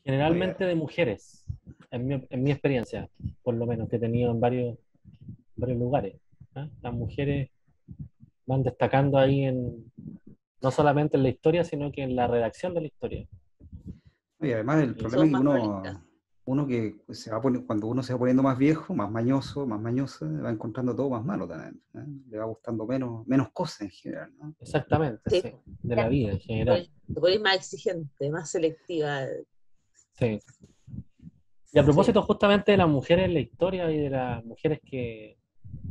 Oye, Generalmente de mujeres, en mi experiencia, por lo menos, que he tenido en varios lugares. ¿Ah? Las mujeres van destacando ahí no solamente en la historia, sino que en la redacción de la historia. oye, además el problema Y es Son que más prolijas. uno que cuando uno se va poniendo más viejo, más mañoso, más mañosa, va encontrando todo más malo también, ¿eh? Le va gustando menos cosas en general, ¿no? exactamente, Sí, sí, de ya, la vida en general. te pones más exigente, más selectiva. Sí. Y a Sí. propósito justamente de las mujeres en la historia y de las mujeres que,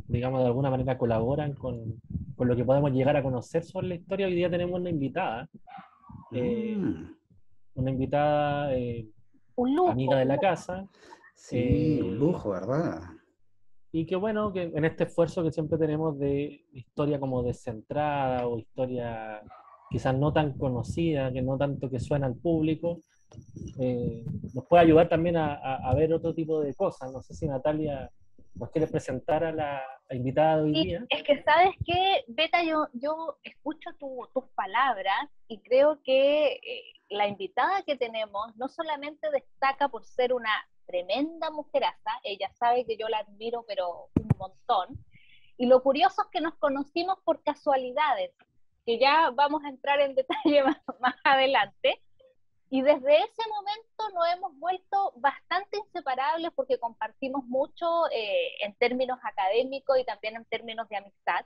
digamos, de alguna manera colaboran con lo que podemos llegar a conocer sobre la historia, hoy día tenemos eh, Mm, una invitada Un amiga lujo, de un la lujo. casa, sí, un eh, lujo, ¿verdad? y que bueno, que en este esfuerzo que siempre tenemos de historia como descentrada o historia quizás no tan conocida, que no tanto que suena al público, eh, nos puede ayudar también a ver otro tipo de cosas. No sé si Natalia nos quiere presentar a la invitada de hoy Sí, día. es que sabes que, Beta, yo escucho tus palabras y creo que la invitada que tenemos no solamente destaca por ser una tremenda mujeraza, ella sabe que yo la admiro pero un montón, y lo curioso es que nos conocimos por casualidades, que ya vamos a entrar en detalle más adelante, y desde ese momento nos hemos vuelto bastante inseparables porque compartimos mucho en términos académicos y también en términos de amistad.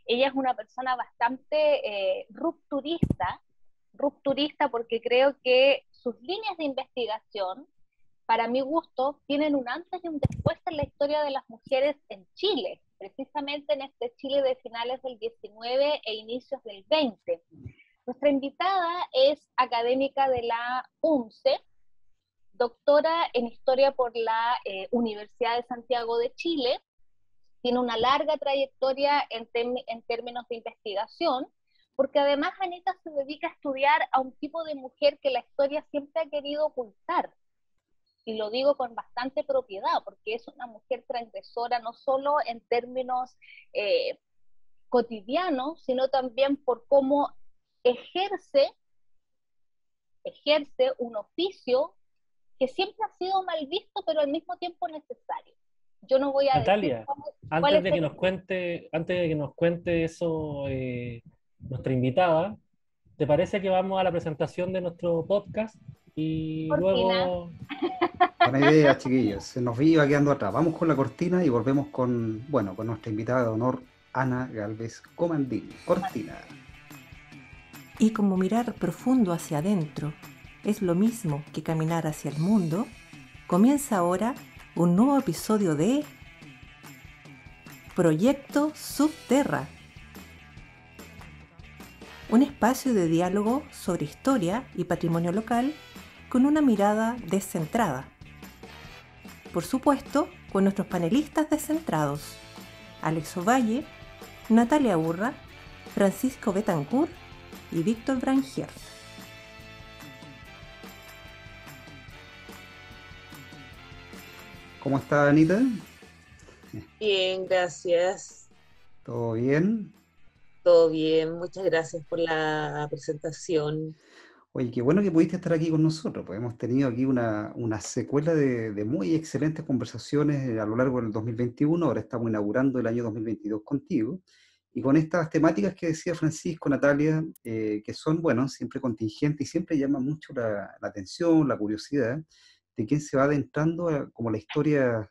Ella es una persona bastante rupturista porque creo que sus líneas de investigación, para mi gusto, tienen un antes y un después en la historia de las mujeres en Chile, precisamente en este Chile de finales del 19 e inicios del 20. Nuestra invitada es académica de la UNCE, doctora en historia por la Universidad de Santiago de Chile, tiene una larga trayectoria en términos de investigación, porque además Anita se dedica a estudiar a un tipo de mujer que la historia siempre ha querido ocultar, y lo digo con bastante propiedad, porque es una mujer transgresora no solo en términos eh, cotidianos, sino también por cómo ejerce ejerce un oficio que siempre ha sido mal visto, pero al mismo tiempo necesario. Yo no voy a decir Natalia, cuál antes es de que el... nos cuente eso nuestra invitada, ¿te parece que vamos a la presentación de nuestro podcast y Cortina. luego... Buena idea, chiquillos. Se nos iba quedando atrás. Vamos con la cortina y volvemos con nuestra invitada de honor, Ana Galvez Comandini. Cortina. Y como mirar profundo hacia adentro es lo mismo que caminar hacia el mundo, comienza ahora un nuevo episodio de Proyecto Subterra, un espacio de diálogo sobre historia y patrimonio local con una mirada descentrada. Por supuesto, con nuestros panelistas descentrados, Alex Ovalle, Natalia Urra, Francisco Betancourt y Víctor Brangier. ¿Cómo está, Anita? Bien, gracias. ¿Todo bien? Todo bien. Muchas gracias por la presentación. Oye, qué bueno que pudiste estar aquí con nosotros, pues hemos tenido aquí una secuela de muy excelentes conversaciones a lo largo del 2021, ahora estamos inaugurando el año 2022 contigo, y con estas temáticas que decía Francisco, Natalia, que son, bueno, siempre contingentes y siempre llaman mucho la atención, la curiosidad de quién se va adentrando como la historia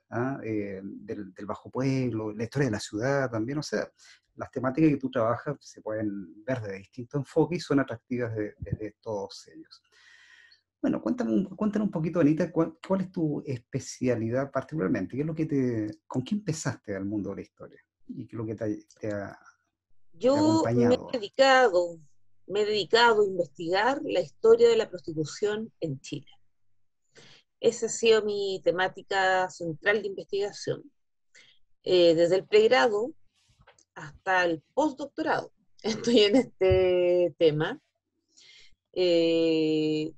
del Bajo Pueblo, la historia de la ciudad también, o sea, las temáticas que tú trabajas se pueden ver de distintos enfoques y son atractivas desde todos ellos. Bueno, cuéntame un poquito, Anita, cuál es tu especialidad particularmente, qué es lo que con qué empezaste al mundo de la historia y qué es lo que te ha Yo acompañado. me he dedicado a investigar la historia de la prostitución en Chile. Esa ha sido mi temática central de investigación, desde el pregrado hasta el postdoctorado. Estoy en este tema. Eh,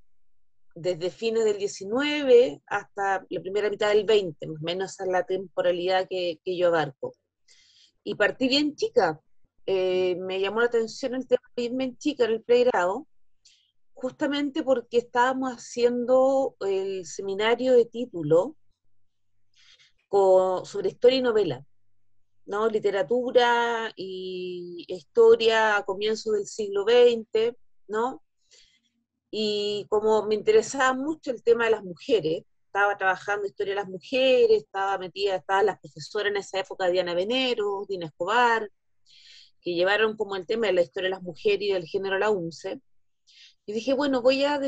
Desde fines del 19 hasta la primera mitad del 20, más o menos esa es la temporalidad que yo abarco. Y partí bien chica. Me llamó la atención el tema de irme en chica en el pregrado, justamente porque estábamos haciendo el seminario de título sobre historia y novela, ¿no? Literatura y historia a comienzos del siglo XX, ¿no? Y como me interesaba mucho el tema de las mujeres, estaba trabajando historia de las mujeres, estaba metida, estaban las profesoras en esa época, Diana Venero, Dina Escobar, que llevaron como el tema de la historia de las mujeres y del género a la UNCE. Y dije, bueno, voy a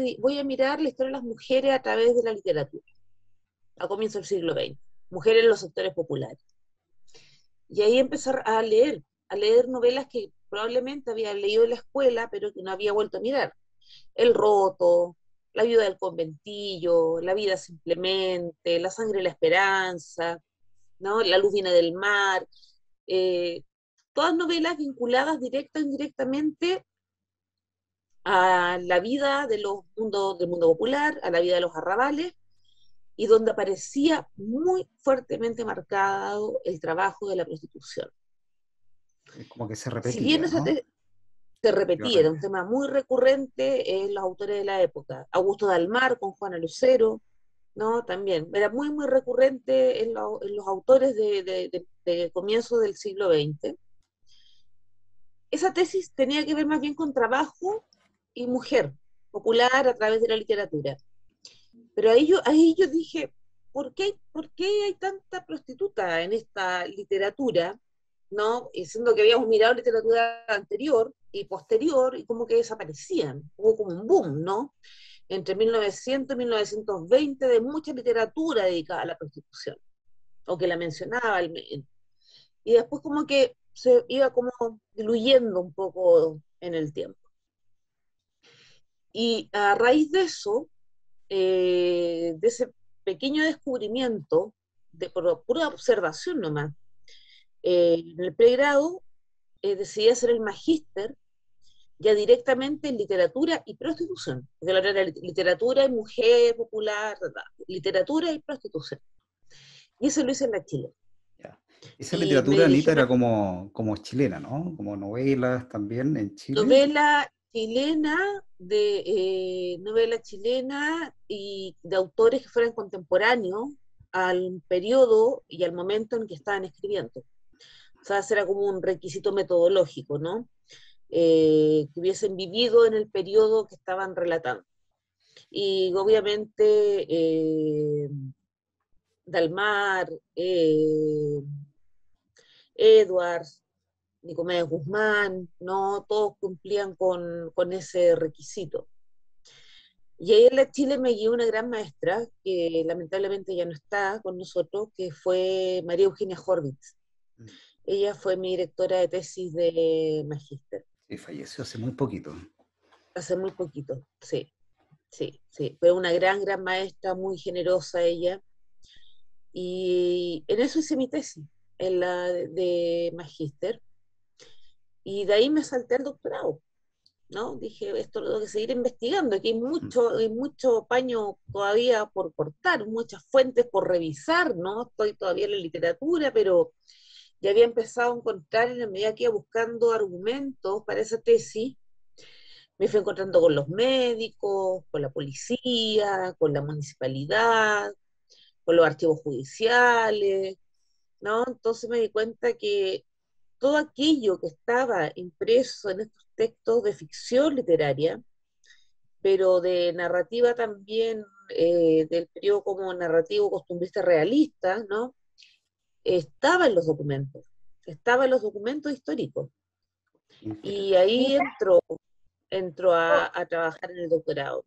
mirar la historia de las mujeres a través de la literatura, a comienzos del siglo XX, mujeres en los sectores populares. Y ahí empecé a leer novelas que probablemente había leído en la escuela, pero que no había vuelto a mirar. El Roto, La viuda del conventillo, La vida simplemente, La sangre y la esperanza, ¿no? La luz viene del mar, eh, todas novelas vinculadas directa o indirectamente a la vida del mundo popular, a la vida de los arrabales, y donde aparecía muy fuertemente marcado el trabajo de la prostitución. Es como que se Si bien repetía, eso ¿no? se repetía, era un tema muy recurrente en los autores de la época. Augusto Dalmar con Juana Lucero, ¿no? También era muy, muy recurrente en los autores de comienzo del siglo XX. Esa tesis tenía que ver más bien con trabajo y mujer popular a través de la literatura. Pero ahí yo dije, por qué hay tanta prostituta en esta literatura? ¿No? Y siendo que habíamos mirado literatura anterior y posterior y como que desaparecían. Hubo como un boom, ¿no? Entre 1900 y 1920 de mucha literatura dedicada a la prostitución, o que la mencionaba. Y después como que se iba como diluyendo un poco en el tiempo. Y a raíz de eso, de ese pequeño descubrimiento, de pura observación nomás, en el pregrado decidí hacer el magíster ya directamente en literatura y prostitución, porque la era literatura y mujer popular, ¿verdad? Literatura y prostitución. Y eso lo hice en la Chile. Ya. Esa Y me literatura, dirigí Anita, a era una como chilena, ¿no? Como novelas también en Chile. novela chilena, novela chilena y de autores que fueran contemporáneos al periodo y al momento en que estaban escribiendo. O sea, ese era como un requisito metodológico, ¿no? Que hubiesen vivido en el periodo que estaban relatando. Y obviamente Dalmar, Edwards, Nicomedes Guzmán, ¿no? Todos cumplían con ese requisito. Y ahí en la Chile me guió una gran maestra, que lamentablemente ya no está con nosotros, que fue María Eugenia Horvitz. Ella fue mi directora de tesis de magíster. Sí, falleció hace muy poquito. Hace muy poquito, sí, sí, sí. Fue una gran, gran maestra, muy generosa ella. Y en eso hice mi tesis, en la de magíster. Y de ahí me salté al doctorado, ¿no? Dije, esto lo tengo que seguir investigando, aquí hay mucho paño todavía por cortar, muchas fuentes por revisar, ¿no? Estoy todavía en la literatura, pero ya había empezado a encontrar en la medida que iba buscando argumentos para esa tesis, me fui encontrando con los médicos, con la policía, con la municipalidad, con los archivos judiciales, ¿no? Entonces me di cuenta que todo aquello que estaba impreso en estos textos de ficción literaria, pero de narrativa también, del periodo como narrativo costumbrista realista, ¿no? Estaba en los documentos históricos. Y ahí entro a trabajar en el doctorado.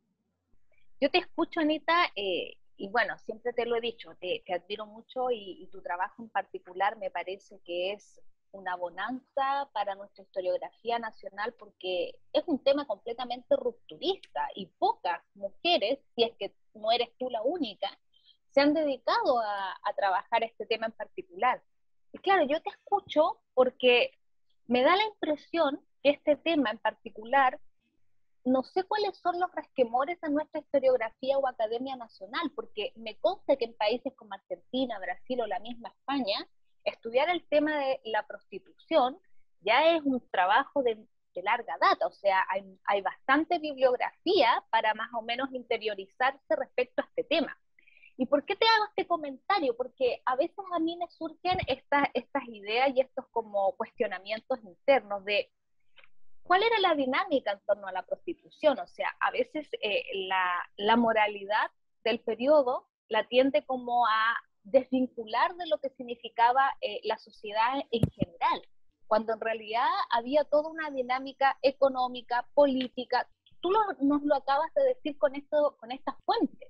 Yo te escucho, Anita, y bueno, siempre te lo he dicho, te admiro mucho y tu trabajo en particular me parece que es una bonanza para nuestra historiografía nacional porque es un tema completamente rupturista y pocas mujeres, si es que no eres tú la única, se han dedicado a trabajar este tema en particular. Y claro, yo te escucho porque me da la impresión que este tema en particular no sé cuáles son los resquemores de nuestra historiografía o academia nacional, porque me consta que en países como Argentina, Brasil o la misma España, estudiar el tema de la prostitución ya es un trabajo de de larga data, o sea, hay bastante bibliografía para más o menos interiorizarse respecto a este tema. ¿Y por qué te hago este comentario? Porque a veces a mí me surgen estas ideas y estos como cuestionamientos internos de cuál era la dinámica en torno a la prostitución. O sea, a veces la moralidad del periodo la tiende como a desvincular de lo que significaba la sociedad en general, cuando en realidad había toda una dinámica económica, política. Tú nos lo acabas de decir con estas fuentes.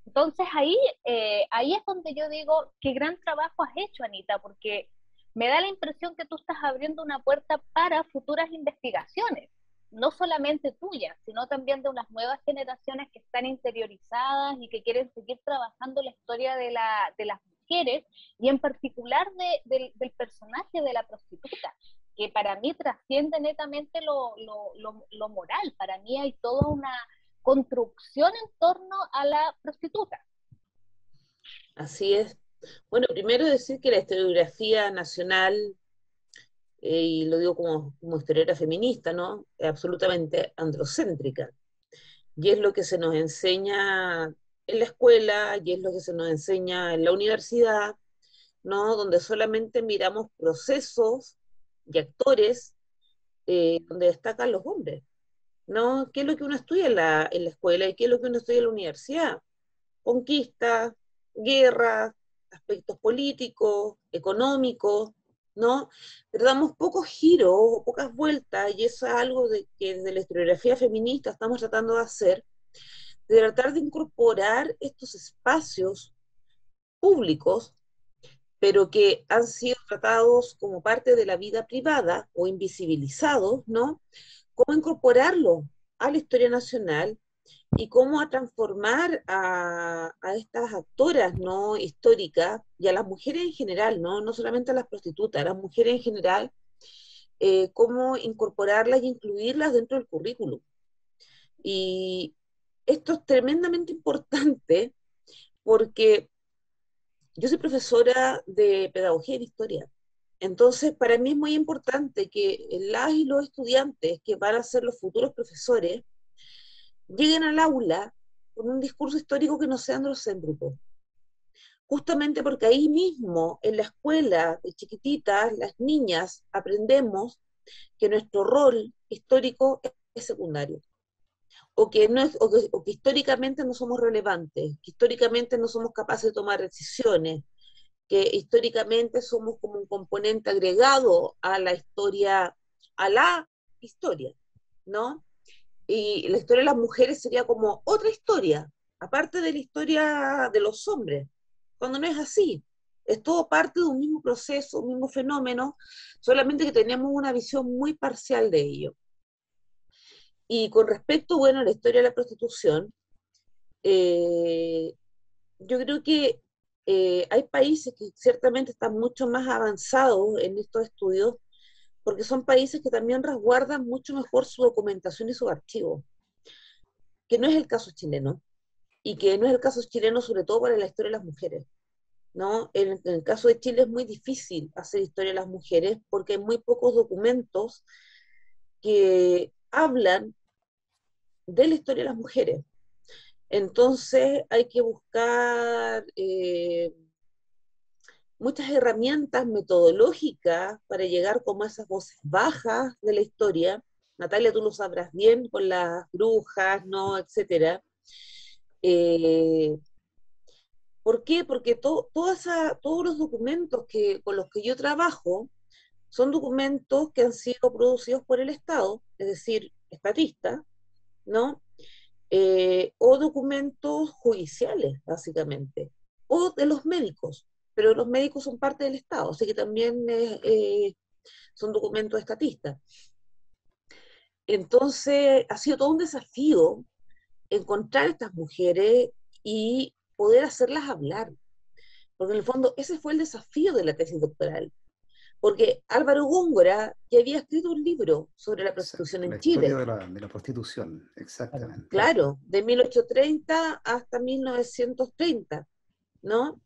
Entonces ahí es donde yo digo, qué gran trabajo has hecho, Anita, porque me da la impresión que tú estás abriendo una puerta para futuras investigaciones, no solamente tuyas, sino también de unas nuevas generaciones que están interiorizadas y que quieren seguir trabajando la historia de las mujeres, y en particular del personaje de la prostituta, que para mí trasciende netamente lo moral. Para mí hay toda una construcción en torno a la prostituta. Así es. Bueno, primero decir que la historiografía nacional, y lo digo como historiadora feminista, ¿no? Es absolutamente androcéntrica. Y es lo que se nos enseña en la escuela, y es lo que se nos enseña en la universidad, ¿no? Donde solamente miramos procesos y actores donde destacan los hombres, ¿no? ¿Qué es lo que uno estudia en la escuela y qué es lo que uno estudia en la universidad? Conquistas, guerras, aspectos políticos, económicos, ¿no? Pero damos pocos giros o pocas vueltas, y eso es algo que desde la historiografía feminista estamos tratando de hacer, de tratar de incorporar estos espacios públicos, pero que han sido tratados como parte de la vida privada o invisibilizados, ¿no? Cómo incorporarlo a la historia nacional y cómo a transformar a estas actoras, ¿no? históricas, y a las mujeres en general, no solamente a las prostitutas, a las mujeres en general, cómo incorporarlas y incluirlas dentro del currículum. Y esto es tremendamente importante porque yo soy profesora de pedagogía y de historia. Entonces, para mí es muy importante que las y los estudiantes que van a ser los futuros profesores lleguen al aula con un discurso histórico que no sea androcéntrico. Justamente porque ahí mismo, en la escuela, de chiquititas, las niñas, aprendemos que nuestro rol histórico es secundario. O que históricamente no somos relevantes, que históricamente no somos capaces de tomar decisiones, que históricamente somos como un componente agregado a la historia, ¿no? Y la historia de las mujeres sería como otra historia, aparte de la historia de los hombres, cuando no es así. Es todo parte de un mismo proceso, un mismo fenómeno, solamente que tenemos una visión muy parcial de ello. Y con respecto, bueno, a la historia de la prostitución, yo creo que hay países que ciertamente están mucho más avanzados en estos estudios, porque son países que también resguardan mucho mejor su documentación y sus archivos, que no es el caso chileno, y que no es el caso chileno sobre todo para la historia de las mujeres, ¿no? En el caso de Chile es muy difícil hacer historia de las mujeres porque hay muy pocos documentos que hablan de la historia de las mujeres. Entonces hay que buscar muchas herramientas metodológicas para llegar como a esas voces bajas de la historia. Natalia, tú lo sabrás bien con las brujas, ¿no? Etcétera. ¿Por qué? Porque todos los documentos con los que yo trabajo son documentos que han sido producidos por el Estado, es decir, estatistas, ¿no? O documentos judiciales, básicamente, o de los médicos, pero los médicos son parte del Estado, así que también son documentos estatistas. Entonces, ha sido todo un desafío encontrar estas mujeres y poder hacerlas hablar, porque en el fondo ese fue el desafío de la tesis doctoral, porque Álvaro Góngora ya había escrito un libro sobre la prostitución en Chile. La historia de la prostitución, exactamente. Claro, de 1830 hasta 1930, ¿no?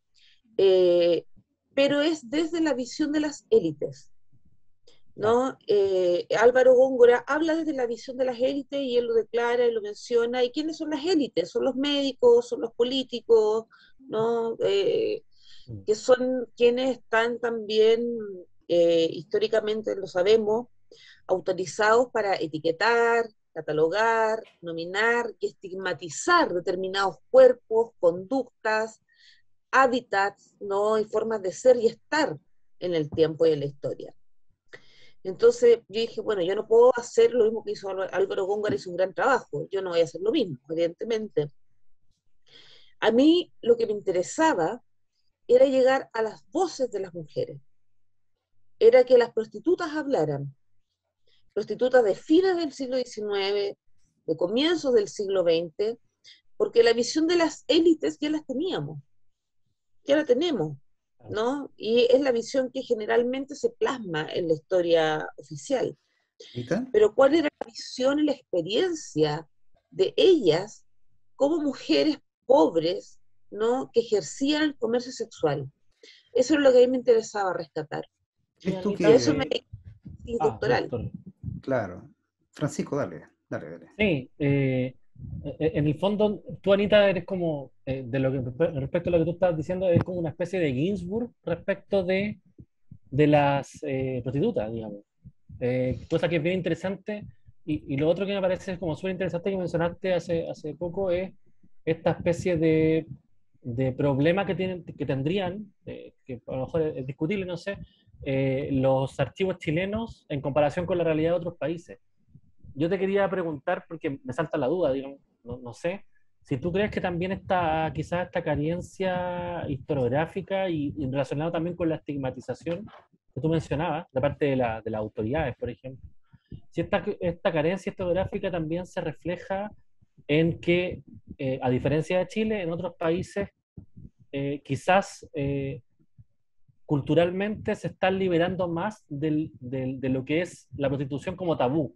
Pero es desde la visión de las élites. ¿no? Álvaro Góngora habla desde la visión de las élites y él lo declara y lo menciona. ¿Y quiénes son las élites? Son los médicos, son los políticos, ¿no? Que son quienes están también, históricamente lo sabemos, autorizados para etiquetar, catalogar, nominar y estigmatizar determinados cuerpos, conductas, hábitats, ¿no? Y formas de ser y estar en el tiempo y en la historia. Entonces yo dije, bueno, yo no puedo hacer lo mismo que hizo Álvaro Góngora, hizo un gran trabajo, yo no voy a hacer lo mismo, evidentemente. A mí lo que me interesaba era llegar a las voces de las mujeres, era que las prostitutas hablaran, prostitutas de fines del siglo XIX, de comienzos del siglo XX, porque la visión de las élites ya las teníamos, ya la tenemos, ¿no? Y es la visión que generalmente se plasma en la historia oficial. ¿Rita? Pero ¿cuál era la visión y la experiencia de ellas como mujeres pobres, ¿no? Que ejercían el comercio sexual? Eso es lo que a mí me interesaba rescatar. ¿Crees tú Y eso me que... doctoral. Doctor. Claro. Francisco, dale, dale, dale. Sí, en el fondo, tú, Anita, eres como, de lo que, respecto a lo que tú estás diciendo, es como una especie de Ginsburg respecto de las prostitutas, digamos. Cosa que es bien interesante. Y lo otro que me parece como súper interesante que mencionaste hace poco es esta especie de problema que tendrían, que a lo mejor es discutible, no sé, los archivos chilenos en comparación con la realidad de otros países. Yo te quería preguntar, porque me salta la duda, digamos, no sé, si tú crees que también está quizás esta carencia historiográfica y relacionado también con la estigmatización que tú mencionabas, de parte de las autoridades, por ejemplo. Si esta carencia historiográfica también se refleja en que, a diferencia de Chile, en otros países quizás culturalmente se están liberando más de lo que es la prostitución como tabú,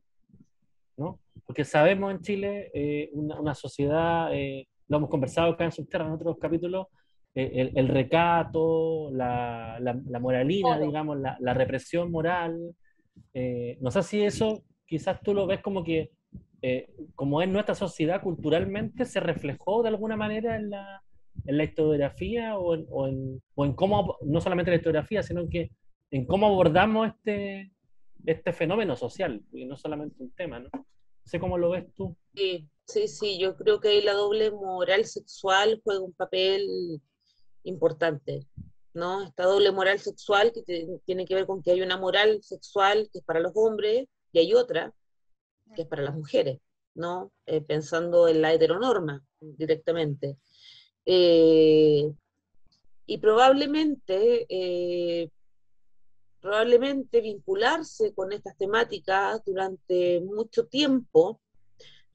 ¿no? Porque sabemos en Chile, una sociedad, lo hemos conversado acá en Subterra en otros capítulos, el recato, la moralina, Todo. digamos, la represión moral. No sé si eso quizás tú lo ves como que, como es nuestra sociedad culturalmente, se reflejó de alguna manera en la historiografía o en cómo, no solamente en la historiografía, sino en cómo abordamos este fenómeno social, y no solamente un tema, ¿no? No sé cómo lo ves tú. Sí, sí, sí, yo creo que ahí la doble moral sexual juega un papel importante, ¿no? Esta doble moral sexual que tiene que ver con que hay una moral sexual que es para los hombres y hay otra que es para las mujeres, ¿no? Pensando en la heteronorma directamente. Eh, y probablemente vincularse con estas temáticas durante mucho tiempo,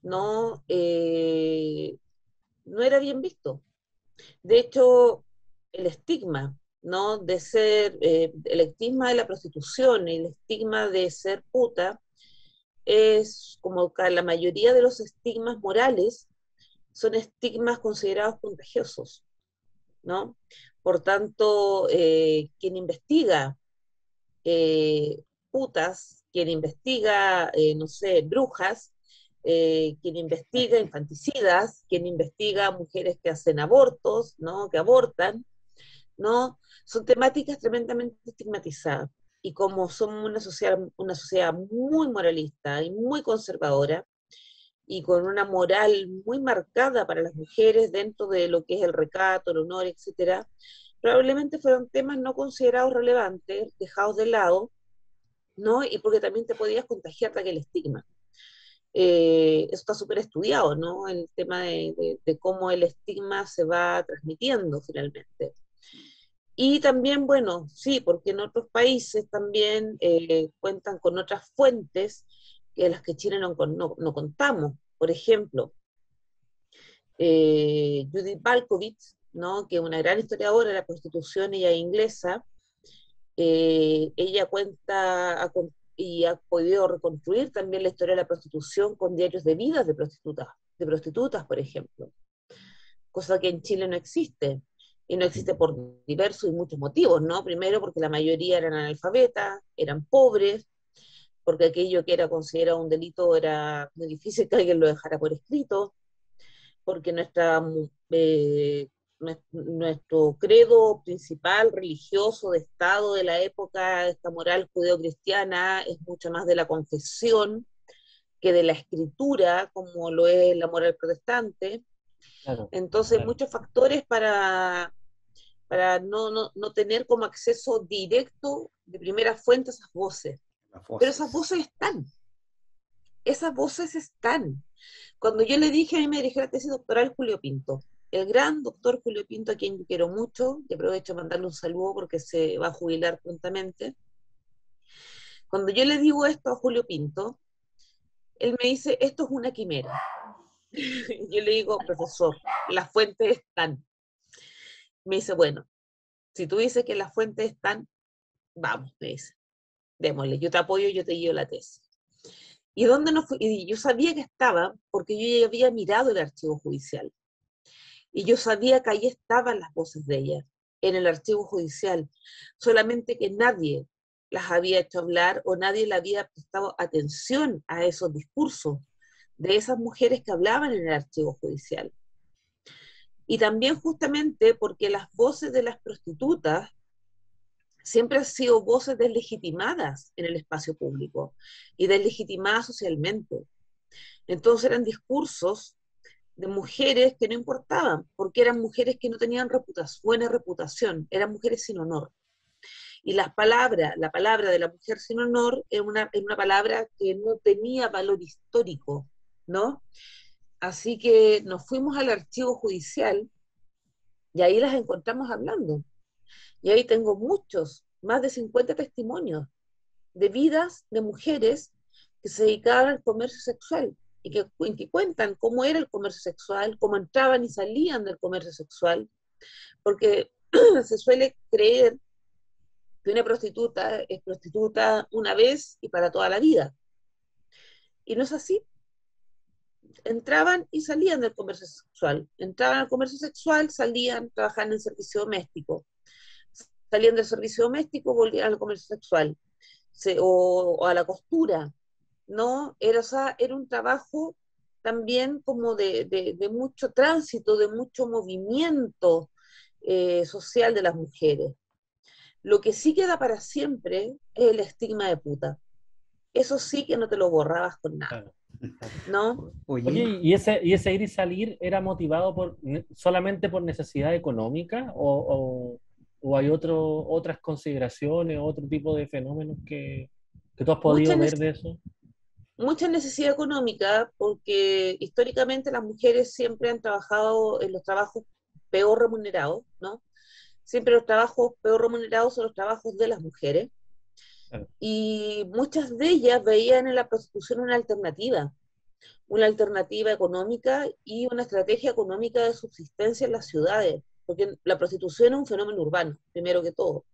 ¿no? No era bien visto. De hecho, el estigma, ¿no? De ser, el estigma de la prostitución y el estigma de ser puta es como que la mayoría de los estigmas morales son estigmas considerados contagiosos, ¿no? Por tanto, quien investiga putas, quien investiga, no sé, brujas, quien investiga infanticidas, quien investiga mujeres que hacen abortos, ¿no? Que abortan, ¿no? Son temáticas tremendamente estigmatizadas. Y como somos una sociedad muy moralista y muy conservadora, y con una moral muy marcada para las mujeres dentro de lo que es el recato, el honor, etcétera, probablemente fueron temas no considerados relevantes, dejados de lado, ¿no? Y porque también te podías contagiar de aquel estigma. Eso está súper estudiado, ¿no? El tema de cómo el estigma se va transmitiendo finalmente. Y también, bueno, sí, porque en otros países también cuentan con otras fuentes que las que Chile no contamos. Por ejemplo, Judith Balkovich, ¿no? Que es una gran historiadora de la prostitución, ella es inglesa, ella cuenta y ha podido reconstruir también la historia de la prostitución con diarios de vidas de prostitutas, por ejemplo, cosa que en Chile no existe. Y no existe por diversos y muchos motivos, ¿no? Primero porque la mayoría eran analfabetas, eran pobres, porque aquello que era considerado un delito era muy difícil que alguien lo dejara por escrito, porque nuestro credo principal religioso de Estado de la época, esta moral judeocristiana, es mucho más de la confesión que de la escritura, como lo es la moral protestante. Claro, Entonces, claro. muchos factores para no tener como acceso directo de primera fuente a esas voces. Las Pero esas voces. voces están. Esas voces están. Cuando yo le dije, a mí me dirigió la tesis doctoral Julio Pinto, el gran doctor Julio Pinto, a quien yo quiero mucho, y aprovecho de mandarle un saludo porque se va a jubilar prontamente. Cuando yo le digo esto a Julio Pinto, él me dice, esto es una quimera. Yo le digo, profesor, las fuentes están. Me dice, bueno, si tú dices que las fuentes están, vamos, me dice, démosle, yo te apoyo, yo te guío la tesis. ¿Y dónde no fue? Y yo sabía que estaba, porque yo ya había mirado el archivo judicial. Y yo sabía que ahí estaban las voces de ella, en el archivo judicial. Solamente que nadie las había hecho hablar o nadie le había prestado atención a esos discursos de esas mujeres que hablaban en el archivo judicial. Y también justamente porque las voces de las prostitutas siempre han sido voces deslegitimadas en el espacio público y deslegitimadas socialmente. Entonces eran discursos de mujeres que no importaban, porque eran mujeres que no tenían buena reputación, eran mujeres sin honor. Y la palabra de la mujer sin honor es una palabra que no tenía valor histórico, ¿no? Así que nos fuimos al archivo judicial y ahí las encontramos hablando. Y ahí tengo más de 50 testimonios de vidas de mujeres que se dedicaban al comercio sexual y que cuentan cómo era el comercio sexual, cómo entraban y salían del comercio sexual, porque se suele creer que una prostituta es prostituta una vez y para toda la vida. Y no es así. Entraban y salían del comercio sexual. Entraban al comercio sexual, salían, trabajaban en servicio doméstico. Salían del servicio doméstico, volvían al comercio sexual. O a la costura, ¿no? Era un trabajo también como de mucho tránsito, de mucho movimiento social de las mujeres. Lo que sí queda para siempre es el estigma de puta. Eso sí que no te lo borrabas con nada, Claro, claro. ¿no? Oye, Oye, y ese ir y salir era motivado solamente por necesidad económica o hay otras consideraciones, otro tipo de fenómenos que tú has Mucha, podido ver de eso? mucha necesidad económica, porque históricamente las mujeres siempre han trabajado en los trabajos peor remunerados, ¿no? Siempre los trabajos peor remunerados son los trabajos de las mujeres. Claro. Y muchas de ellas veían en la prostitución una alternativa económica y una estrategia económica de subsistencia en las ciudades, porque la prostitución es un fenómeno urbano, primero que todo.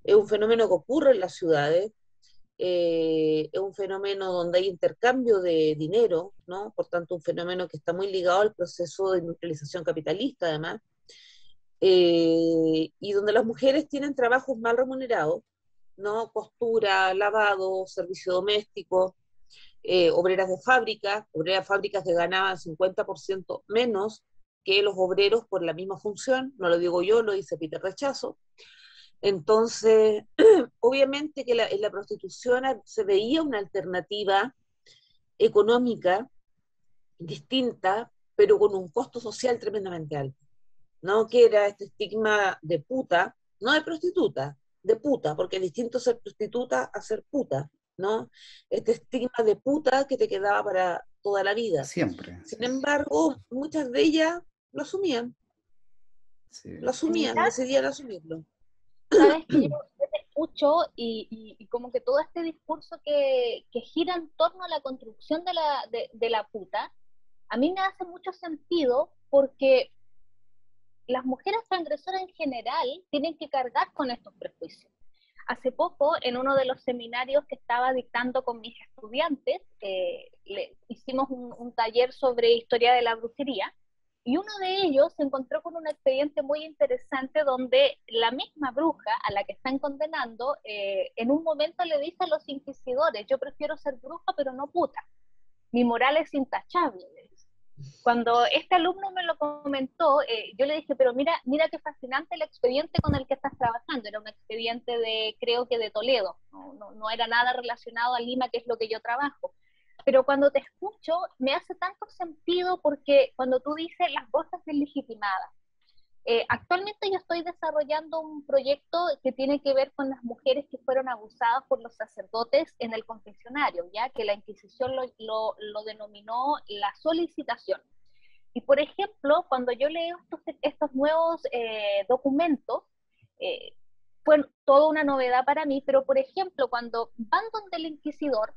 Es un fenómeno que ocurre en las ciudades, es un fenómeno donde hay intercambio de dinero, ¿no? Por tanto, un fenómeno que está muy ligado al proceso de industrialización capitalista, además, y donde las mujeres tienen trabajos mal remunerados, ¿no? Costura, lavado, servicio doméstico, obreras de fábricas que ganaban 50% menos que los obreros por la misma función, no lo digo yo, lo dice Peter Rechazo. Entonces, obviamente que en la prostitución se veía una alternativa económica distinta, pero con un costo social tremendamente alto, ¿no? Que era este estigma de puta, no de prostituta, de puta, porque es distinto ser prostituta a ser puta, ¿no? Este estigma de puta que te quedaba para toda la vida. siempre. Sin embargo, muchas de ellas Sí. decidían asumirlo. Sabes que yo te escucho y como que todo este discurso que gira en torno a la construcción de la puta, a mí me hace mucho sentido porque las mujeres transgresoras en general tienen que cargar con estos prejuicios. Hace poco, en uno de los seminarios que estaba dictando con mis estudiantes, hicimos un taller sobre historia de la brujería, Y uno de ellos se encontró con un expediente muy interesante donde la misma bruja a la que están condenando, en un momento le dice a los inquisidores, yo prefiero ser bruja pero no puta, mi moral es intachable. Cuando este alumno me lo comentó, yo le dije, pero mira qué fascinante el expediente con el que estás trabajando. Era un expediente creo que de Toledo, no era nada relacionado a Lima, que es lo que yo trabajo. Pero cuando te escucho, me hace tanto sentido porque cuando tú dices las voces deslegitimadas, actualmente yo estoy desarrollando un proyecto que tiene que ver con las mujeres que fueron abusadas por los sacerdotes en el confesionario, ya que la Inquisición lo denominó la solicitación. Y por ejemplo, cuando yo leo estos nuevos documentos, fue toda una novedad para mí, pero por ejemplo, cuando van donde el inquisidor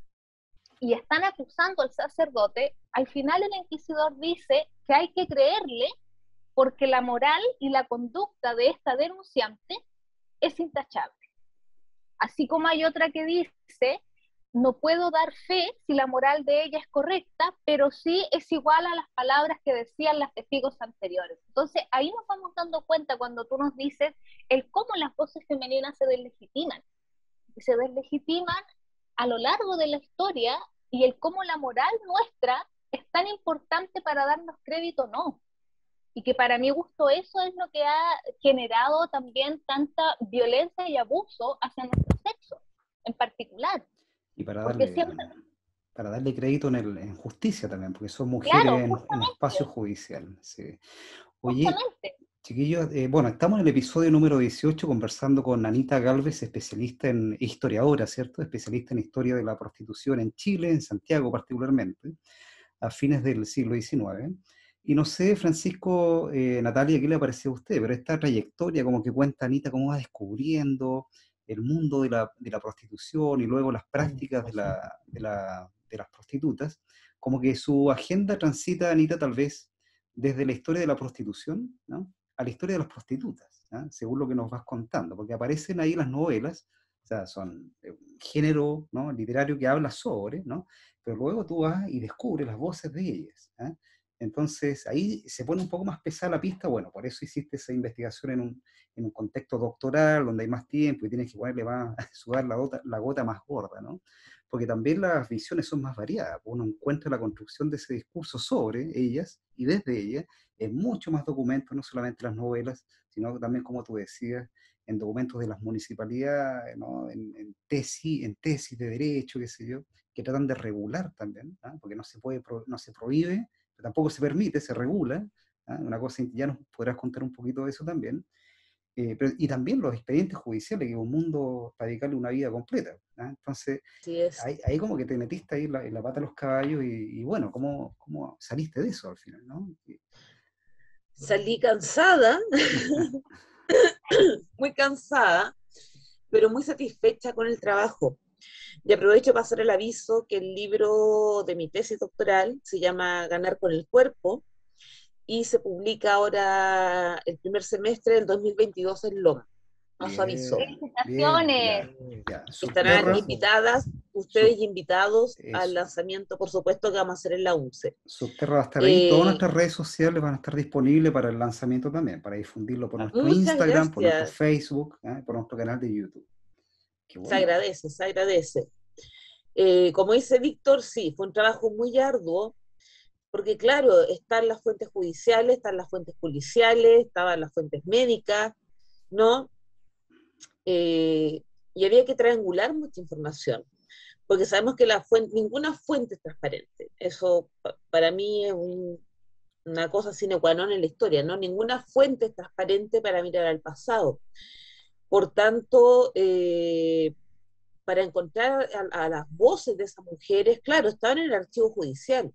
y están acusando al sacerdote, al final el inquisidor dice que hay que creerle porque la moral y la conducta de esta denunciante es intachable. Así como hay otra que dice, no puedo dar fe si la moral de ella es correcta, pero sí es igual a las palabras que decían las testigos anteriores. Entonces, ahí nos vamos dando cuenta cuando tú nos dices el cómo las voces femeninas se deslegitiman. Y se deslegitiman a lo largo de la historia y el cómo la moral nuestra es tan importante para darnos crédito o no. Y que para mi gusto eso es lo que ha generado también tanta violencia y abuso hacia nuestro sexo, en particular. Y Porque siempre, para darle crédito en justicia también, porque son claro, mujeres en espacio justamente, judicial. Sí. Oye, justamente. chiquillos, bueno, estamos en el episodio número 18 conversando con Anita Gálvez, especialista en historiadora, ¿cierto? Especialista en historia de la prostitución en Chile, en Santiago particularmente, a fines del siglo XIX. Y no sé, Francisco, Natalia, ¿qué le pareció a usted? Pero esta trayectoria, como que cuenta Anita, cómo va descubriendo el mundo de la prostitución y luego las prácticas de las prostitutas, como que su agenda transita, Anita, tal vez desde la historia de la prostitución, ¿no?, a la historia de las prostitutas, ¿no?, según lo que nos vas contando, porque aparecen ahí las novelas, o sea, son un género, ¿no?, literario que habla sobre, ¿no?, pero luego tú vas y descubres las voces de ellas, ¿eh? Entonces ahí se pone un poco más pesada la pista. Bueno, por eso hiciste esa investigación en un contexto doctoral, donde hay más tiempo y tienes que ponerle más, sudar la gota más gorda, ¿no? Porque también las visiones son más variadas. Uno encuentra la construcción de ese discurso sobre ellas y desde ellas en mucho más documentos, no solamente las novelas, sino también, como tú decías, en documentos de las municipalidades, ¿no?, en tesis de derecho, qué sé yo, que tratan de regular también, ¿no?, porque no se prohíbe, pero tampoco se permite, se regula, ¿no?, una cosa, ya nos podrás contar un poquito de eso también. Y también los expedientes judiciales, que es un mundo para dedicarle una vida completa, ¿no? Entonces, Así es. ahí como que te metiste ahí en la pata de los caballos y bueno, ¿cómo saliste de eso al final, ¿no? Salí cansada, muy cansada, pero muy satisfecha con el trabajo. Y aprovecho para hacer el aviso que el libro de mi tesis doctoral se llama Ganar con el cuerpo y se publica ahora el primer semestre del 2022 en Loma. Nos avisó. Bien, Felicitaciones. ya. Estarán Subterra, invitadas, ustedes sub, invitados al eso. lanzamiento, por supuesto, que vamos a hacer en la UNCE. Subterra va a estar ahí, todas nuestras redes sociales van a estar disponibles para el lanzamiento también, para difundirlo por nuestro Muchas Instagram, por nuestro gracias. Facebook, por nuestro canal de YouTube. Qué Se bueno. agradece, se agradece. Como dice Víctor, sí, fue un trabajo muy arduo, porque claro, están las fuentes judiciales, están las fuentes policiales, estaban las fuentes médicas, ¿no? Y había que triangular mucha información, porque sabemos que ninguna fuente es transparente. Eso para mí es una cosa sine qua non en la historia, ¿no? Ninguna fuente es transparente para mirar al pasado. Por tanto, para encontrar a las voces de esas mujeres, claro, estaban en el archivo judicial,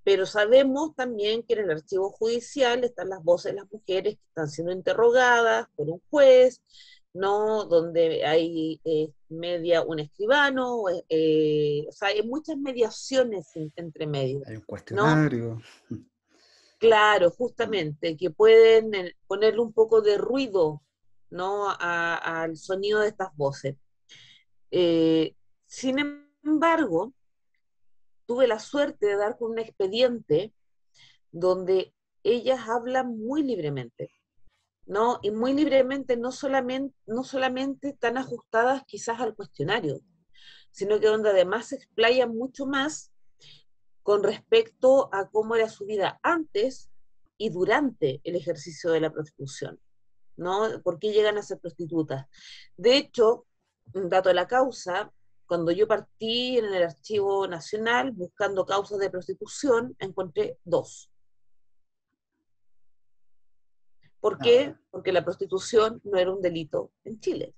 pero sabemos también que en el archivo judicial están las voces de las mujeres que están siendo interrogadas por un juez, ¿no?, donde hay un escribano, o sea, hay muchas mediaciones entre medios, Hay un ¿no? cuestionario. Claro, justamente, que pueden ponerle un poco de ruido, ¿no?, al sonido de estas voces. Sin embargo, tuve la suerte de dar con un expediente donde ellas hablan muy libremente, ¿no? Y muy libremente, no solamente tan ajustadas quizás al cuestionario, sino que donde además se explayan mucho más con respecto a cómo era su vida antes y durante el ejercicio de la prostitución, ¿no? ¿Por qué llegan a ser prostitutas? De hecho, un dato de la causa, cuando yo partí en el Archivo Nacional buscando causas de prostitución, encontré 2. ¿Por qué? Porque la prostitución no era un delito en Chile.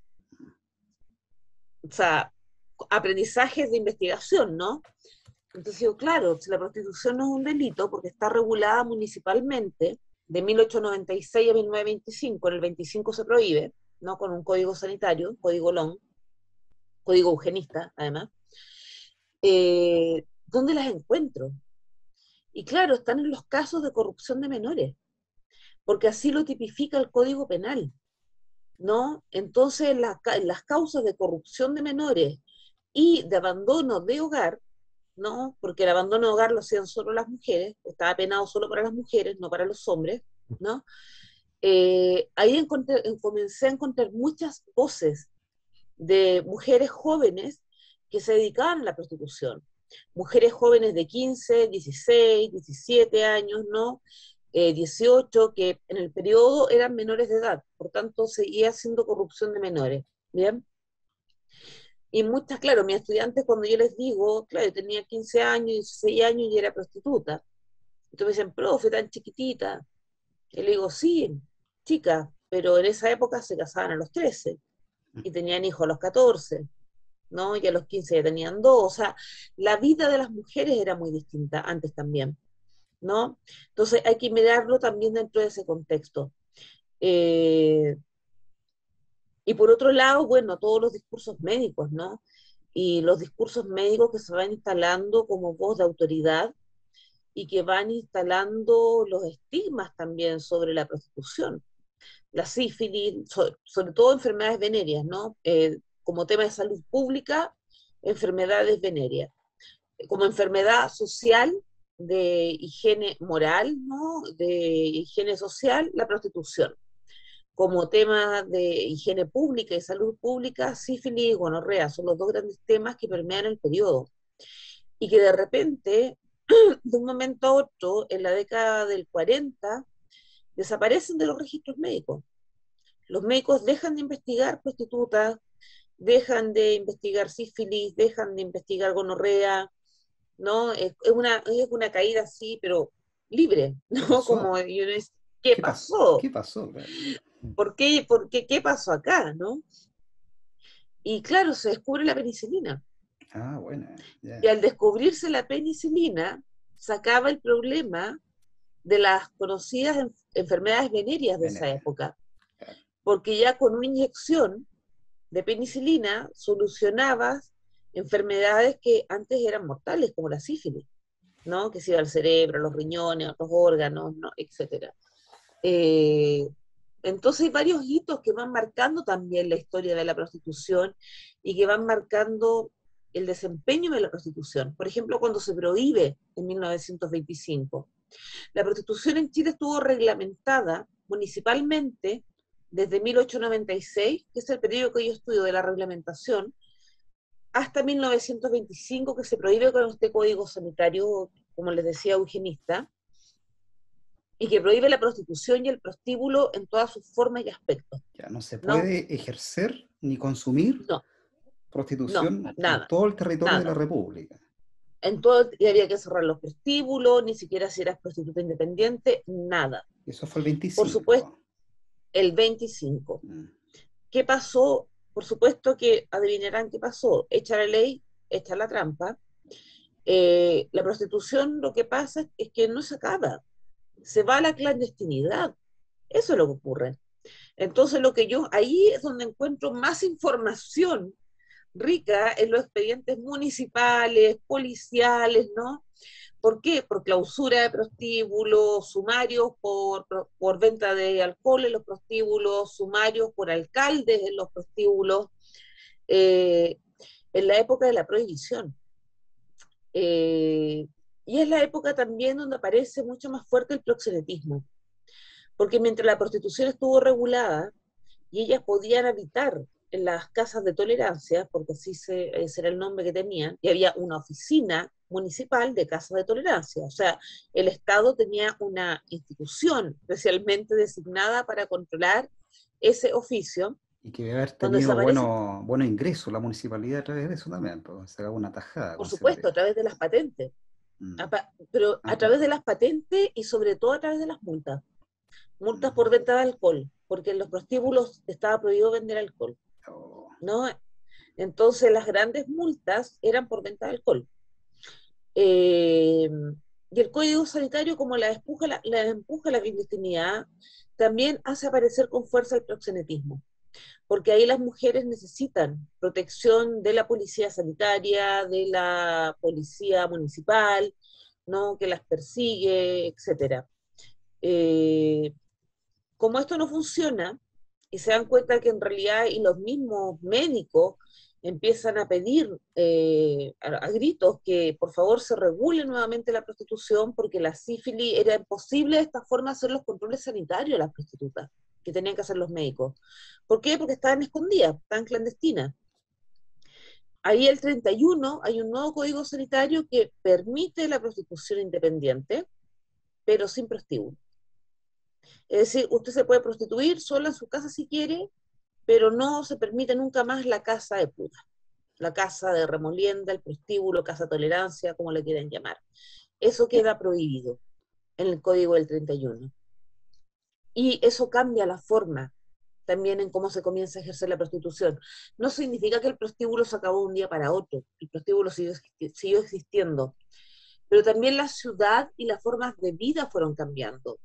O sea, aprendizajes de investigación, ¿no? Entonces digo, claro, si la prostitución no es un delito porque está regulada municipalmente de 1896 a 1925, en el 25 se prohíbe, ¿no? Con un código sanitario, código LON, código eugenista, además, ¿dónde las encuentro? Y claro, están en los casos de corrupción de menores, porque así lo tipifica el Código Penal, ¿no? Entonces, las causas de corrupción de menores y de abandono de hogar, ¿no? Porque el abandono de hogar lo hacían solo las mujeres, estaba penado solo para las mujeres, no para los hombres, ¿no? Ahí comencé a encontrar muchas voces de mujeres jóvenes que se dedicaban a la prostitución. Mujeres jóvenes de 15, 16, 17 años, ¿no? 18, que en el periodo eran menores de edad, por tanto seguía siendo corrupción de menores, ¿bien? Y muchas, claro, mis estudiantes cuando yo les digo, claro, yo tenía 15 años, 16 años y era prostituta. Entonces me dicen, profe, tan chiquitita. Y le digo, sí, chica, pero en esa época se casaban a los 13 y tenían hijos a los 14, ¿no? Y a los 15 ya tenían 2. O sea, la vida de las mujeres era muy distinta antes también, ¿no? Entonces hay que mirarlo también dentro de ese contexto. Y por otro lado, bueno, todos los discursos médicos, ¿no? Y los discursos médicos que se van instalando como voz de autoridad y que van instalando los estigmas también sobre la prostitución. La sífilis, sobre todo enfermedades venéreas, ¿no? Como tema de salud pública, enfermedades venéreas. Como enfermedad social, de higiene moral, ¿no? De higiene social, la prostitución. Como tema de higiene pública y salud pública, sífilis y gonorrea son los 2 grandes temas que permean el periodo. Y que de repente, de un momento a otro, en la década del 40, desaparecen de los registros médicos. Los médicos dejan de investigar prostitutas, dejan de investigar sífilis, dejan de investigar gonorrea, ¿no? Es una caída así, pero libre, ¿no? Como y uno dice, ¿qué pasó? ¿Qué pasó? ¿Qué pasó acá, no? Y claro, se descubre la penicilina. Ah, bueno, ya. Y al descubrirse la penicilina, sacaba el problema de las conocidas enfermedades venéreas de esa época. Claro. Porque ya con una inyección de penicilina solucionabas enfermedades que antes eran mortales, como la sífilis, ¿no? Que se iba al cerebro, a los riñones, a otros órganos, ¿no? Etcétera. Entonces hay varios hitos que van marcando también la historia de la prostitución y que van marcando el desempeño de la prostitución. Por ejemplo, cuando se prohíbe en 1925, la prostitución en Chile estuvo reglamentada municipalmente desde 1896, que es el periodo que yo estudio de la reglamentación, hasta 1925, que se prohíbe con este código sanitario, como les decía, eugenista, y que prohíbe la prostitución y el prostíbulo en todas sus formas y aspectos. Ya no se puede ejercer ni consumir prostitución nada, en todo el territorio nada. de la República. Y había que cerrar los prostíbulos, ni siquiera si eras prostituta independiente, nada. Eso fue el 25. Por supuesto, el 25. ¿Qué pasó? Por supuesto que adivinarán qué pasó. Echa la ley, echa la trampa. La prostitución, lo que pasa es que no se acaba. Se va a la clandestinidad. Eso es lo que ocurre. Entonces, ahí es donde encuentro más información rica en los expedientes municipales, policiales, ¿no? ¿Por qué? Por clausura de prostíbulos, sumarios por venta de alcohol en los prostíbulos, sumarios por alcaldes en los prostíbulos, en la época de la prohibición. Y es la época también donde aparece mucho más fuerte el proxenetismo, porque mientras la prostitución estuvo regulada y ellas podían habitar en las casas de tolerancia, porque ese era el nombre que tenían, y había una oficina municipal de casas de tolerancia, o sea, el Estado tenía una institución especialmente designada para controlar ese oficio. Y que debe haber Cuando tenido desaparece, buenos ingresos la municipalidad a través de eso también, pues se daba una tajada por con ese supuesto, a precio. través de las patentes, Mm. pero Ah, a través de claro. las patentes y sobre todo a través de las multas Mm. por venta de alcohol, porque en los prostíbulos estaba prohibido vender alcohol, Oh. ¿no? Entonces las grandes multas eran por venta de alcohol. Eh, y el código sanitario, como la empuja la clandestinidad, también hace aparecer con fuerza el proxenetismo, porque ahí las mujeres necesitan protección de la policía sanitaria, de la policía municipal, ¿no? Que las persigue, etcétera. Eh, como esto no funciona, y se dan cuenta que en realidad y los mismos médicos empiezan a pedir a gritos que por favor se regule nuevamente la prostitución porque la sífilis era imposible de esta forma hacer los controles sanitarios a las prostitutas que tenían que hacer los médicos. ¿Por qué? Porque estaban escondidas, estaban clandestinas. Ahí el 31 hay un nuevo código sanitario que permite la prostitución independiente, pero sin prostíbulo. Es decir, usted se puede prostituir sola en su casa si quiere, pero no se permite nunca más la casa de puta, la casa de remolienda, el prostíbulo, casa de tolerancia, como le quieran llamar. Eso queda prohibido en el Código del 31. Y eso cambia la forma también en cómo se comienza a ejercer la prostitución. No significa que el prostíbulo se acabó de un día para otro, el prostíbulo siguió existiendo, pero también la ciudad y las formas de vida fueron cambiando.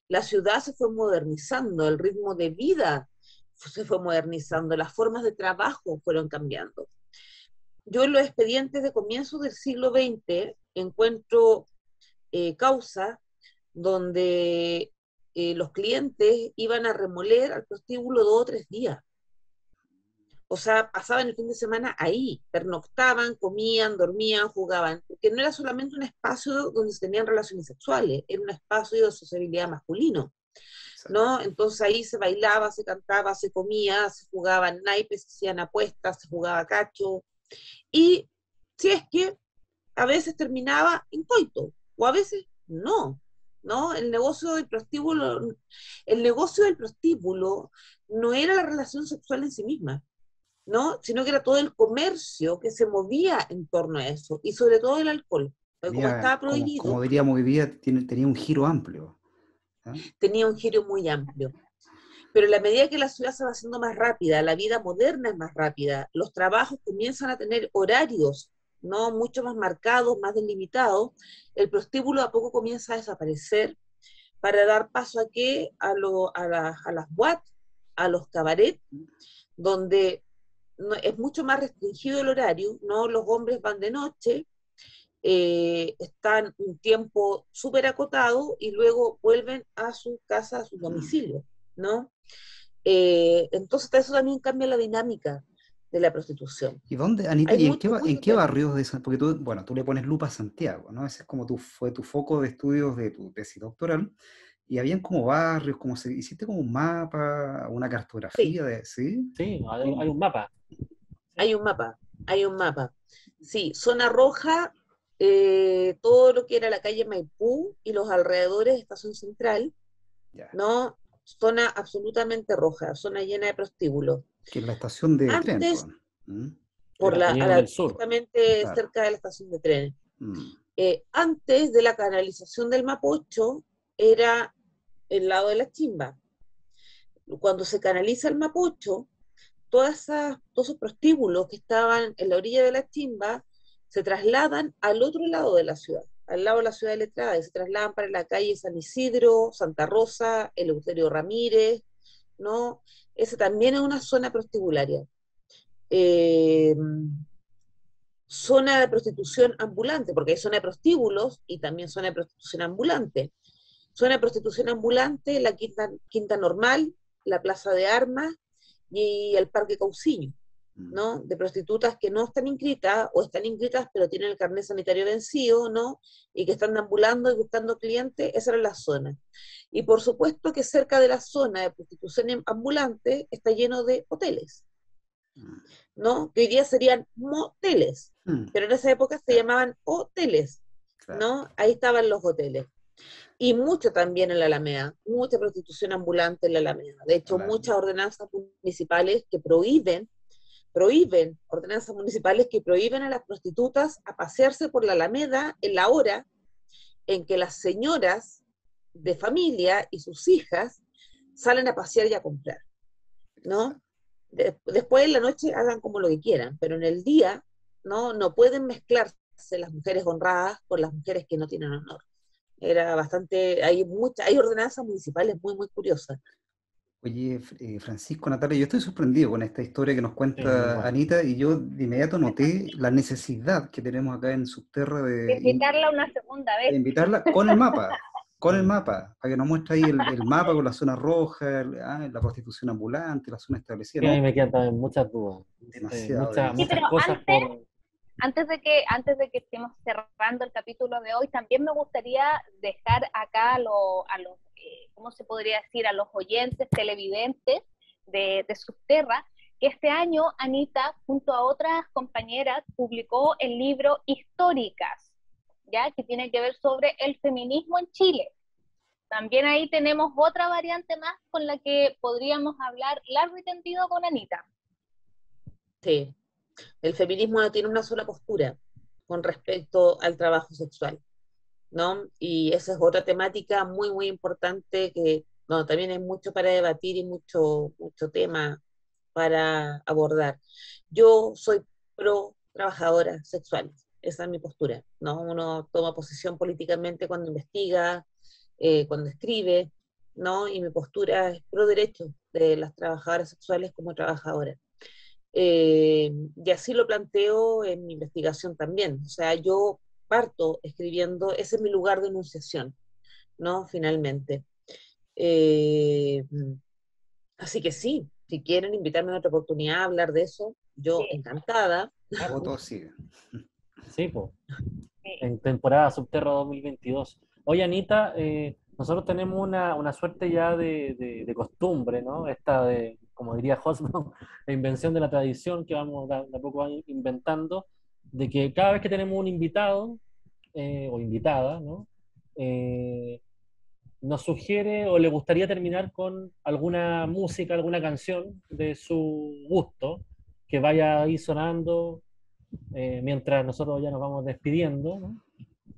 La ciudad se fue modernizando, el ritmo de vida se fue modernizando, las formas de trabajo fueron cambiando. Yo en los expedientes de comienzos del siglo XX encuentro causas donde los clientes iban a remoler al prostíbulo 2 o 3 días. O sea, pasaban el fin de semana ahí, pernoctaban, comían, dormían, jugaban, porque no era solamente un espacio donde se tenían relaciones sexuales, era un espacio de sociabilidad masculino, Exacto. ¿no? Entonces ahí se bailaba, se cantaba, se comía, se jugaban naipes, se hacían apuestas, se jugaba cacho, y si es que a veces terminaba en coito, o a veces no, ¿no? El negocio del prostíbulo no era la relación sexual en sí misma, ¿no? Sino que era todo el comercio que se movía en torno a eso, y sobre todo el alcohol, porque como Tenía, estaba como prohibido, diríamos hoy día, tenía un giro amplio. ¿Ah? tenía un giro muy amplio. Pero a la medida que la ciudad se va haciendo más rápida, la vida moderna es más rápida, los trabajos comienzan a tener horarios, ¿no? Mucho más marcados, más delimitados, el prostíbulo a poco comienza a desaparecer para dar paso a qué? A las boates, a los cabarets, donde no, es mucho más restringido el horario, ¿no? Los hombres van de noche, están un tiempo súper acotado y luego vuelven a su casa, a su domicilio, ¿no? Entonces eso también cambia la dinámica de la prostitución. ¿Y dónde, Anita, Hay y muchos, en muchos qué temas. barrios de San, porque tú, bueno, tú le pones lupa a Santiago, ¿no? Ese es como fue tu foco de estudios de tu tesis doctoral, y habían como barrios, como se, hiciste como un mapa, una Sí, cartografía de, ¿sí? Sí, hay un mapa. Sí, hay un mapa, hay un mapa. Sí, zona roja, todo lo que era la calle Maipú y los alrededores de Estación Central, Ya, ¿no? Zona absolutamente roja, zona llena de prostíbulos. que es la estación de tren, pues. Antes, ¿Mm? el apellido del sur. justamente Claro. cerca de la estación de trenes. Mm. Antes de la canalización del Mapocho, era el lado de la Chimba. Cuando se canaliza el Mapocho, todos esos prostíbulos que estaban en la orilla de la Chimba se trasladan al otro lado de la ciudad, al lado de la ciudad de Letrada, y se trasladan para la calle San Isidro, Santa Rosa, Eleuterio Ramírez, ¿no? Esa también es una zona prostibularia. Eh, Zona de prostitución ambulante, porque hay zona de prostíbulos y también zona de prostitución ambulante. Zona de prostitución ambulante, la Quinta Normal, la Plaza de Armas y el Parque Cauciño, ¿no? De prostitutas que no están inscritas o están inscritas pero tienen el carnet sanitario vencido, ¿no? Y que están deambulando y buscando clientes, esa era la zona. Y por supuesto que cerca de la zona de prostitución ambulante está lleno de hoteles, ¿no? Que hoy día serían moteles, pero en esa época se llamaban hoteles, ¿no? Ahí estaban los hoteles. Y mucho también en la Alameda, mucha prostitución ambulante en la Alameda. De hecho, muchas ordenanzas municipales que prohíben ordenanzas municipales que prohíben a las prostitutas a pasearse por la Alameda en la hora en que las señoras de familia y sus hijas salen a pasear y a comprar, ¿no? Después en la noche hagan como lo que quieran, pero en el día, no pueden mezclarse las mujeres honradas con las mujeres que no tienen honor. Era bastante, hay ordenanzas municipales muy, muy curiosas. Oye, Francisco, Natalia, yo estoy sorprendido con esta historia que nos cuenta Anita, y yo de inmediato noté la necesidad que tenemos acá en Subterra de invitarla una segunda vez. De invitarla con el mapa, para que nos muestre ahí el mapa con la zona roja, la prostitución ambulante, la zona establecida. Sí, a mí me quedan también muchas dudas. Demasiado. Muchas cosas antes de que estemos cerrando el capítulo de hoy, también me gustaría dejar acá a los ¿cómo se podría decir? A los oyentes, televidentes de Subterra, que este año Anita, junto a otras compañeras, publicó el libro Históricas, ¿ya? Que tiene que ver sobre el feminismo en Chile. También ahí tenemos otra variante más con la que podríamos hablar largo y tendido con Anita. Sí. El feminismo no tiene una sola postura con respecto al trabajo sexual, ¿no? Y esa es otra temática muy, muy importante que también hay mucho para debatir y mucho tema para abordar. Yo soy pro trabajadoras sexuales, esa es mi postura, ¿no? Uno toma posición políticamente cuando investiga, cuando escribe, ¿no? Y mi postura es pro derechos de las trabajadoras sexuales como trabajadoras. Y así lo planteo en mi investigación también. O sea, yo parto escribiendo, ese es mi lugar de enunciación, ¿no? Finalmente. Así que sí, si quieren invitarme a otra oportunidad a hablar de eso, yo encantada. Voto sí. Sí, pues. En temporada Subterra 2022. Oye, Anita, nosotros tenemos una suerte ya de costumbre, ¿no? Esta de, como diría Hobsbawm, la invención de la tradición que vamos de a poco inventando, de que cada vez que tenemos un invitado o invitada, ¿no? Nos sugiere o le gustaría terminar con alguna música, alguna canción de su gusto, que vaya ahí sonando mientras nosotros ya nos vamos despidiendo, ¿no?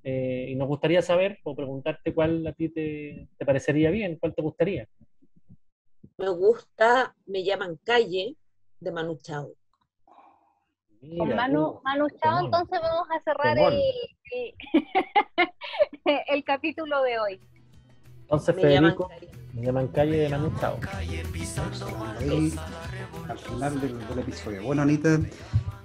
Y nos gustaría saber o preguntarte cuál a ti te parecería bien, cuál te gustaría. Me gusta Me llaman Calle, de Manu Chao. Con Manu Chao, entonces vamos a cerrar el capítulo de hoy. Entonces, Federico, Me llaman Calle de Manu Chao. Ahí, al final del episodio. Bueno, Anita,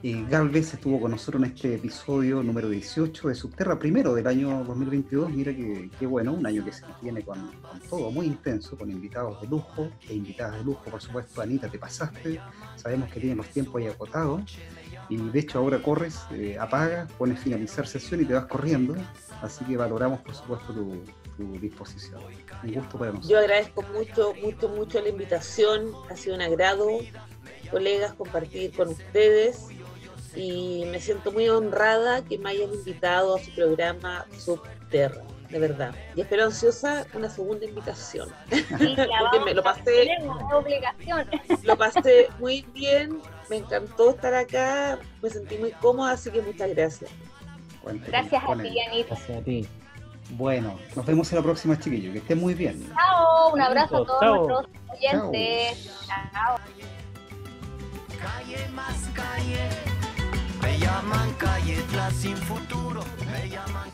Galvez estuvo con nosotros en este episodio número 18 de Subterra, primero del año 2022. Mira qué bueno, un año que se tiene con todo muy intenso, con invitados de lujo e invitadas de lujo, por supuesto. Anita, te pasaste, sabemos que tienen los tiempos ahí acotados, y de hecho ahora corres, apagas, pones finalizar sesión y te vas corriendo, así que valoramos por supuesto tu disposición. Un gusto para nosotros. Yo agradezco mucho la invitación, ha sido un agrado, colegas, compartir con ustedes, y me siento muy honrada que me hayan invitado a su programa Subterra, de verdad. Y espero ansiosa una segunda invitación. Sí, porque lo pasé muy bien, me encantó estar acá, me sentí muy cómoda, así que muchas gracias. Gracias a ti, Anita. Gracias a ti. Bueno, nos vemos en la próxima, chiquillos. Que estén muy bien. Chao, un abrazo a todos nuestros oyentes. Chao. Calle más calle, me llaman calle, sin futuro, me llaman